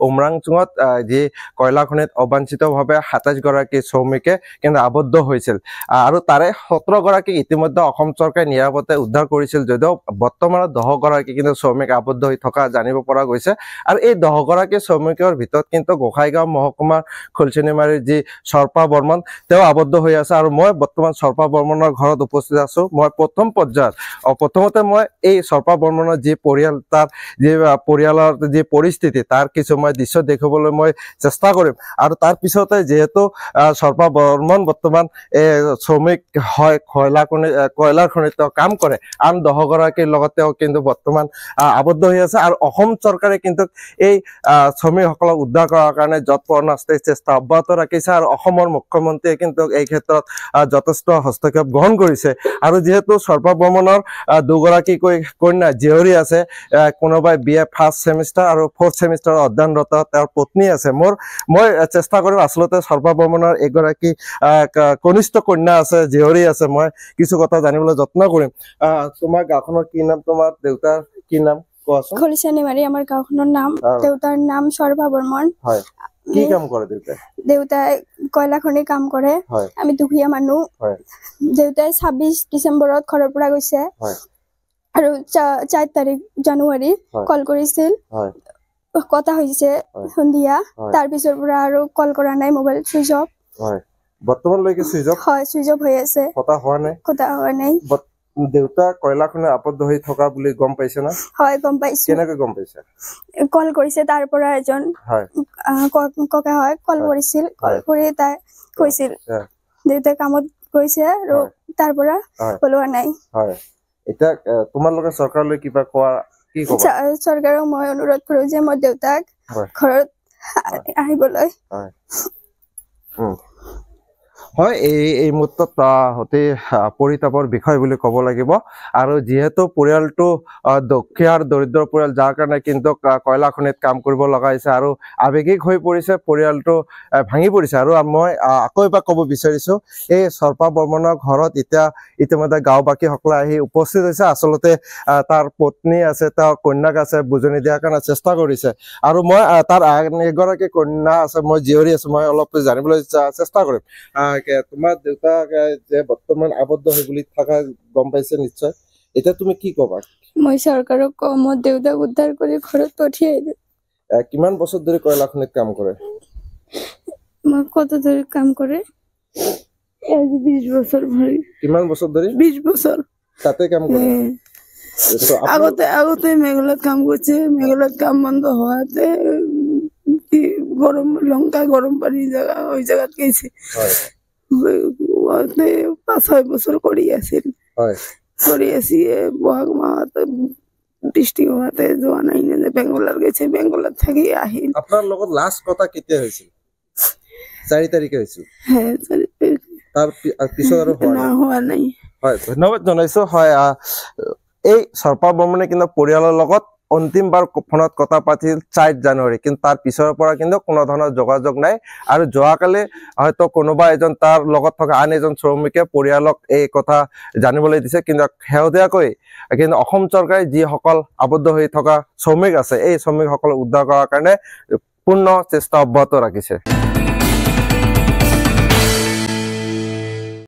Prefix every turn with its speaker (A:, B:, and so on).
A: উমৰাংচুঙত যি কয়লা খনিত অবাঞ্ছিতভাৱে ২৭ গৰাকী শ্ৰমিকে কিন্তু আবদ্ধ হৈছিল আৰু তাৰে ১৭ গৰাকী ইতিমধ্যে অসম চৰকাৰে নিৰাপদে উদ্ধাৰ কৰিছিল যদিও বৰ্তমানত ১০ গৰাকী কিন্তু শ্ৰমিক আবদ্ধ হৈ থকা জানিব পৰা গৈছে আৰু এই ১০ গৰাকী শ্ৰমিকৰ ভিতৰত কিন্তু গোসাইগাঁও মহকুমাৰ খুলচিনিমাৰীৰ যি সৰ্পা বৰ্মন তেওঁ আবদ্ধ হৈ আছে আৰু মই বৰ্তমান সৰ্পা বৰ্মনৰ ঘৰত উপস্থিত আছো মই প্ৰথম পৰ্যায়ত প্ৰথমতে মই এই সৰ্পা বৰ্মনৰ যি পৰিয়াল তাৰ যি পৰিয়ালৰ যি পৰিস্থিতি তাৰ কিছু মই দৃশ্য দেখিবলৈ মই চেষ্টা কৰিম আৰু তাৰ পিছতে যেহেতু সৰ্পা বৰ্মন বৰ্তমান শ্ৰমিক হয় কয়লাৰ খনিত কাম কৰে আন ১০ গৰাকীৰ লগতেও কিন্তু বৰ্তমান আবদ্ধ হৈ আছে আৰু অসম চৰকাৰে কিন্তু এই শ্ৰমিকসকলক উদ্ধাৰ কৰাৰ কাৰণে যৎপৰোনাস্তি চেষ্টা অব্যাহত ৰাখিছে আৰু অসমৰ মুখ্যমন্ত্ৰীয়ে কিন্তু এই ক্ষেত্ৰত যথেষ্ট হস্তক্ষেপ গ্ৰহণ কৰিছে আৰু যেহেতু সৰ্পা বৰ্মনৰ দুগৰাকীকৈ কন্যা জীয়ৰী আছে কোনোবাই BA ফাৰ্ষ্ট ছেমিষ্টাৰ আৰু 4th ছেমিষ্টাৰৰ অধ্যয়নৰত তেওঁৰ পত্নী আছে মই চেষ্টা কৰিম আচলতে সৰ্পা বৰ্মনৰ এগৰাকী কনিষ্ঠ কন্যা আছে জীয়ৰী আছে মই কিছু কথা জানিবলৈ যত্ন কৰিম তোমাৰ গাঁওখনৰ কি নাম তোমাৰ দেউতাৰ কি নাম কোৱাচোন
B: খুলচিনিমাৰী আমাৰ গাঁওখনৰ নাম দেউতাৰ নাম সৰ্পা বৰ্মন
A: হয় কি কাম কৰে
B: দেউতাই কয়লা খনি কাম কৰে আমি দুখীয়া মানুহ দেউতাই ২৬ ডিচেম্বৰত ঘৰৰ পৰা গৈছে আৰু ৪ তাৰিখ জানুৱাৰী কল কৰিছিল কথা হৈছে সন্ধিয়া তাৰ পিছৰ পৰা আৰু কল কৰা নাই মোবাইল সুইচ অফ
A: বৰ্তমানলৈকে সুইচ অফ
B: হয় সুইচ অফ হৈ আছে কথা হোৱা নাই
A: দেউতা কয়লা খনি আবদ্ধ হৈ থকা বুলি গম পাইছে না
B: হয় গম পাইছো
A: কেনেকৈ গম পাইছে
B: কল কৰিছে তাৰ পৰা এজন ককা হয় কল কৰিছিল কল কৰি তাই কৈছিল দেউতা কামত গৈছে আৰু তাৰ পৰা ওলোৱা নাই
A: হয় এটা তোমালোকে চৰকাৰলৈ কিবা কোৱা কি ক'বা
B: চৰকাৰক মই অনুৰোধ কৰো যে মই দেউতাক ঘৰত আহিবলৈ
A: হয় এই মুহূৰ্তত অতি পৰিতাপৰ বিষয় বুলি ক'ব লাগিব আৰু যেহেতু পৰিয়ালটো দুখীয়া আৰু দৰিদ্ৰ পৰিয়াল যাৰ কাৰণে কিন্তু কয়লা খনিত কাম কৰিব লগা হৈছে আৰু আৱেগিক হৈ পৰিছে পৰিয়ালটো ভাঙি পৰিছে আৰু মই আকৌ এবাৰ ক'ব বিচাৰিছো এই সৰ্পা বৰ্মনৰ ঘৰত ইতিমধ্যে গাঁওবাসীসকলে আহি উপস্থিত হৈছে আচলতে তাৰ পত্নী আছে তাৰ কন্যাক আছে বুজনি দিয়াৰ কাৰণে চেষ্টা কৰিছে আৰু মই তাৰ এগৰাকী কন্যা আছে মই জীয়ৰী আছো মই অলপ জানিবলৈ চেষ্টা কৰিম তোমাৰ দেউতাক যে বৰ্তমান আবদ্ধ হৈ বুলি থকা গম পাইছে নিশ্চয় এতিয়া তুমি কি ক'বা
B: মই চৰকাৰক কওঁ মই দেউতাক উদ্ধাৰ কৰি ঘৰত পঠিয়াই দিম
A: কিমান বছৰ ধৰি কয়লা খনিত কাম কৰে
B: মই কত ধৰি কাম কৰে 20 বছৰ ধৰি কিমান বছৰ ধৰি 20 বছৰ
A: তাতে কাম কৰে
B: আগতে মেঘালয়ত কাম করছে মেঘালয়ত কাম বন্ধ হওয়াতে গরম লঙ্কা গরম পানি জায়গা ওই জায়গাত গেছে 5-6 বছর করি আছিল কৰি আছি বহাগ মাহত বৃষ্টি হওয়াতে যোৱা নাই নে বেঙ্গলৰ গেছে বেঙ্গলত থাকি আহিল
A: আপোনাৰ লগত লাষ্ট কথা কেতিয়া হৈছিল 4 তাৰিখে হৈছিল
B: হ্যাঁ 4 তাৰিখ
A: তাৰ পিছত আৰু
B: হোৱা নাই
A: হয় ধন্যবাদ জনাইছো হয় এই সৰ্পা বৰ্মনে কিন্তু পৰিয়ালৰ লগত অন্তিমবাৰ ফোনত কথা পাতিছিল 4 জানুৱাৰী কিন্তু তাৰ পিছৰ পৰা কিন্তু কোনো ধৰণৰ যোগাযোগ নাই আৰু যোৱাকালি হয়তো কোনোবা এজন তাৰ লগত থকা আন এজন শ্ৰমিকে পৰিয়ালক এই কথা জানিবলৈ দিছে কিন্তু হেউদিয়াকৈ কিন্তু অসম চৰকাৰে যিসকল আবদ্ধ হৈ থকা শ্ৰমিক আছে এই শ্ৰমিকসকলক উদ্ধাৰ কৰাৰ কাৰণে পূৰ্ণ চেষ্টা অব্যাহত ৰাখিছে